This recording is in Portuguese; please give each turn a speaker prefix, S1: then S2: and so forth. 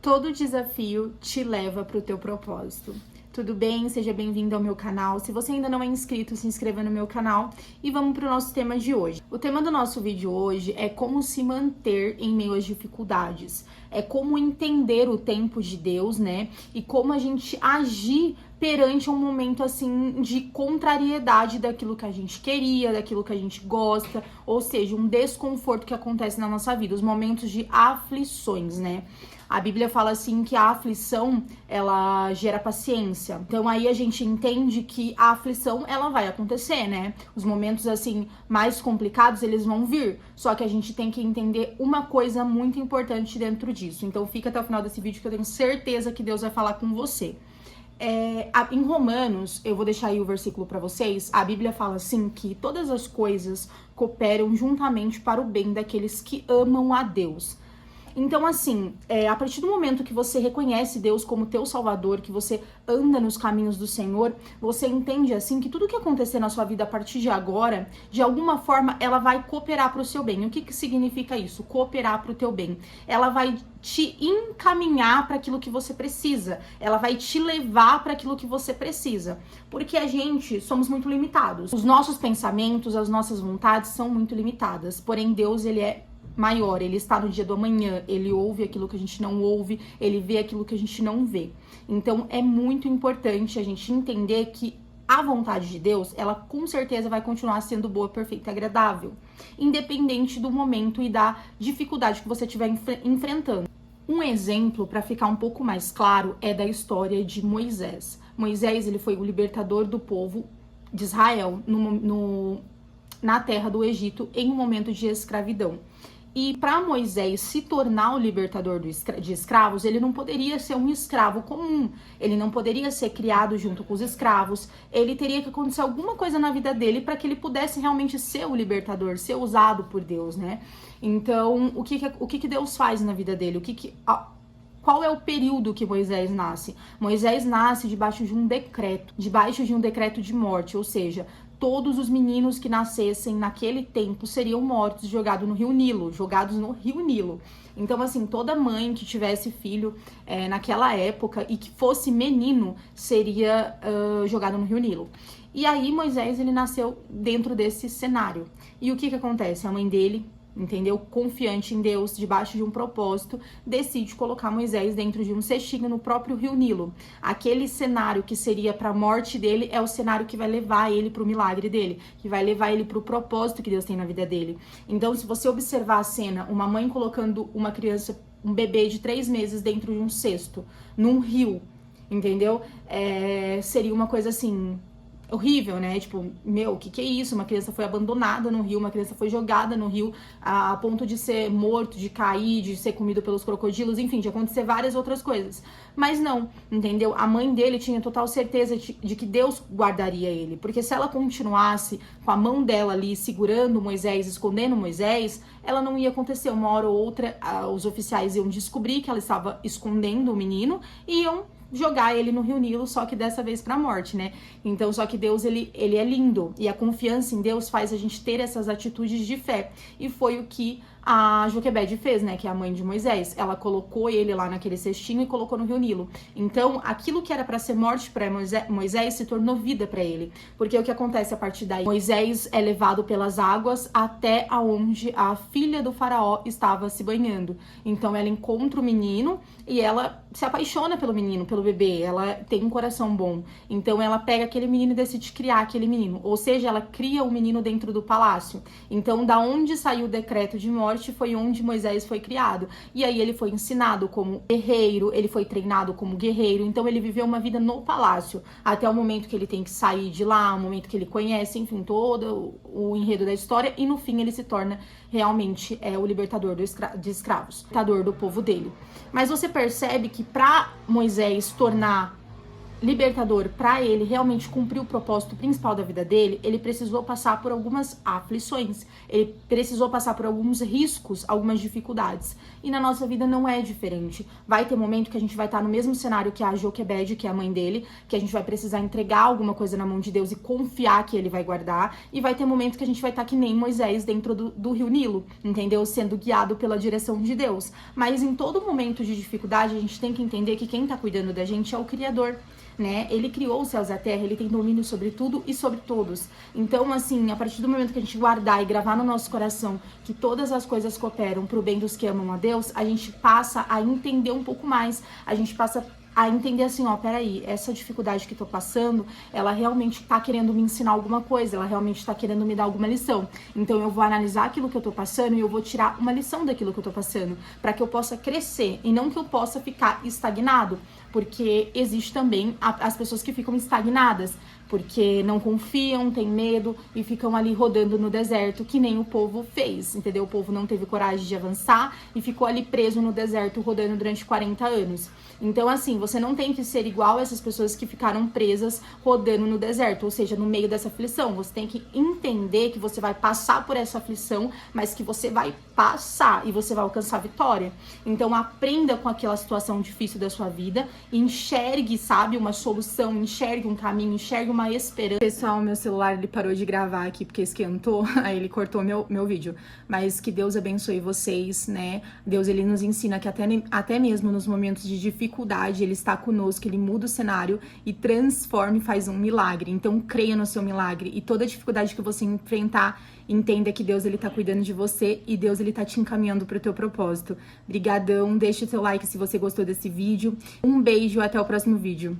S1: Todo desafio te leva para o teu propósito. Tudo bem? Seja bem-vindo ao meu canal. Se você ainda não é inscrito, se inscreva no meu canal e vamos para o nosso tema de hoje. O tema do nosso vídeo hoje é como se manter em meio às dificuldades. É como entender o tempo de Deus, né? E como a gente agir perante um momento assim de contrariedade daquilo que a gente queria, daquilo que a gente gosta, ou seja, um desconforto que acontece na nossa vida, os momentos de aflições, né? A Bíblia fala assim que a aflição, ela gera paciência. Então aí a gente entende que a aflição, ela vai acontecer, né? Os momentos assim mais complicados, eles vão vir. Só que a gente tem que entender uma coisa muito importante dentro disso. Então fica até o final desse vídeo que eu tenho certeza que Deus vai falar com você. Em Romanos, eu vou deixar aí o versículo para vocês, a Bíblia fala assim que todas as coisas cooperam juntamente para o bem daqueles que amam a Deus. Então, assim, a partir do momento que você reconhece Deus como teu Salvador, que você anda nos caminhos do Senhor, você entende, assim, que tudo que acontecer na sua vida a partir de agora, de alguma forma, ela vai cooperar para o seu bem. O que significa isso? Cooperar para o teu bem. Ela vai te encaminhar para aquilo que você precisa. Ela vai te levar para aquilo que você precisa. Porque a gente somos muito limitados. Os nossos pensamentos, as nossas vontades são muito limitadas. Porém, Deus, ele é maior, ele está no dia do amanhã, ele ouve aquilo que a gente não ouve, ele vê aquilo que a gente não vê. Então é muito importante a gente entender que a vontade de Deus, ela com certeza vai continuar sendo boa, perfeita e agradável, independente do momento e da dificuldade que você estiver enfrentando. Um exemplo, para ficar um pouco mais claro, é da história de Moisés. Moisés, ele foi o libertador do povo de Israel na terra do Egito em um momento de escravidão. E para Moisés se tornar o libertador de escravos, ele não poderia ser um escravo comum, ele não poderia ser criado junto com os escravos, ele teria que acontecer alguma coisa na vida dele para que ele pudesse realmente ser o libertador, ser usado por Deus, né? Então, o que Deus faz na vida dele? Qual é o período que Moisés nasce? Moisés nasce debaixo de um decreto de morte, ou seja, todos os meninos que nascessem naquele tempo seriam mortos, jogados no Rio Nilo. Então, assim, toda mãe que tivesse filho naquela época e que fosse menino seria jogado no Rio Nilo. E aí, Moisés, ele nasceu dentro desse cenário. E o que acontece? A mãe dele, entendeu? Confiante em Deus, debaixo de um propósito, decide colocar Moisés dentro de um cestinho no próprio Rio Nilo. Aquele cenário que seria para a morte dele é o cenário que vai levar ele para o milagre dele, que vai levar ele para o propósito que Deus tem na vida dele. Então, se você observar a cena, uma mãe colocando uma criança, um bebê de 3 meses dentro de um cesto, num rio, entendeu? Seria uma coisa assim horrível, né? Tipo, o que é isso? Uma criança foi abandonada no rio, uma criança foi jogada no rio a ponto de ser morto, de cair, de ser comido pelos crocodilos, enfim, de acontecer várias outras coisas. Mas não, entendeu? A mãe dele tinha total certeza de que Deus guardaria ele, porque se ela continuasse com a mão dela ali segurando Moisés, escondendo Moisés, ela não ia acontecer. Uma hora ou outra, os oficiais iam descobrir que ela estava escondendo o menino e iam jogar ele no Rio Nilo, só que dessa vez pra morte, né? Então, só que Deus, ele é lindo, e a confiança em Deus faz a gente ter essas atitudes de fé, e foi o que a Joquebede fez, né, que é a mãe de Moisés. Ela colocou ele lá naquele cestinho e colocou no Rio Nilo. Então, aquilo que era para ser morte para Moisés se tornou vida para ele, porque o que acontece a partir daí? Moisés é levado pelas águas até aonde a filha do faraó estava se banhando. Então, ela encontra o menino e ela se apaixona pelo menino, pelo bebê, ela tem um coração bom. Então ela pega aquele menino e decide criar aquele menino. Ou seja, ela cria o menino dentro do palácio. Então, da onde saiu o decreto de morte foi onde Moisés foi criado. E aí ele foi ensinado como guerreiro, ele foi treinado como guerreiro. Então ele viveu uma vida no palácio, até o momento que ele tem que sair de lá, o momento que ele conhece, enfim, todo o enredo da história. E no fim ele se torna realmente o libertador de escravos, libertador do povo dele. Mas você percebe que para Moisés tornar libertador para ele realmente cumprir o propósito principal da vida dele, ele precisou passar por algumas aflições, ele precisou passar por alguns riscos, algumas dificuldades. E na nossa vida não é diferente. Vai ter momento que a gente vai estar no mesmo cenário que a Joquebede, que é a mãe dele, que a gente vai precisar entregar alguma coisa na mão de Deus e confiar que ele vai guardar. E vai ter momento que a gente vai estar que nem Moisés dentro do rio Nilo, entendeu? Sendo guiado pela direção de Deus. Mas em todo momento de dificuldade, a gente tem que entender que quem tá cuidando da gente é o Criador, né? Ele criou os céus e a terra, ele tem domínio sobre tudo e sobre todos. Então, assim, a partir do momento que a gente guardar e gravar no nosso coração que todas as coisas cooperam pro bem dos que amam a Deus, a gente passa a entender um pouco mais, a gente passa a entender assim, ó, peraí, essa dificuldade que tô passando, ela realmente tá querendo me ensinar alguma coisa, ela realmente tá querendo me dar alguma lição. Então eu vou analisar aquilo que eu tô passando e eu vou tirar uma lição daquilo que eu tô passando, para que eu possa crescer e não que eu possa ficar estagnado, porque existe também as pessoas que ficam estagnadas, porque não confiam, têm medo e ficam ali rodando no deserto, que nem o povo fez, entendeu? O povo não teve coragem de avançar e ficou ali preso no deserto, rodando durante 40 anos. Então, assim, você não tem que ser igual a essas pessoas que ficaram presas rodando no deserto, ou seja, no meio dessa aflição. Você tem que entender que você vai passar por essa aflição, mas que você vai passar e você vai alcançar a vitória. Então, aprenda com aquela situação difícil da sua vida, enxergue, sabe, uma solução, enxergue um caminho, enxergue uma esperança. Pessoal, meu celular ele parou de gravar aqui porque esquentou, aí ele cortou meu vídeo. Mas que Deus abençoe vocês, né? Deus, ele nos ensina que até mesmo nos momentos de dificuldade, ele está conosco, ele muda o cenário e transforma e faz um milagre. Então, creia no seu milagre e toda dificuldade que você enfrentar, entenda que Deus, ele tá cuidando de você e Deus, ele tá te encaminhando pro teu propósito. Brigadão, deixa o seu like se você gostou desse vídeo. Um beijo, até o próximo vídeo.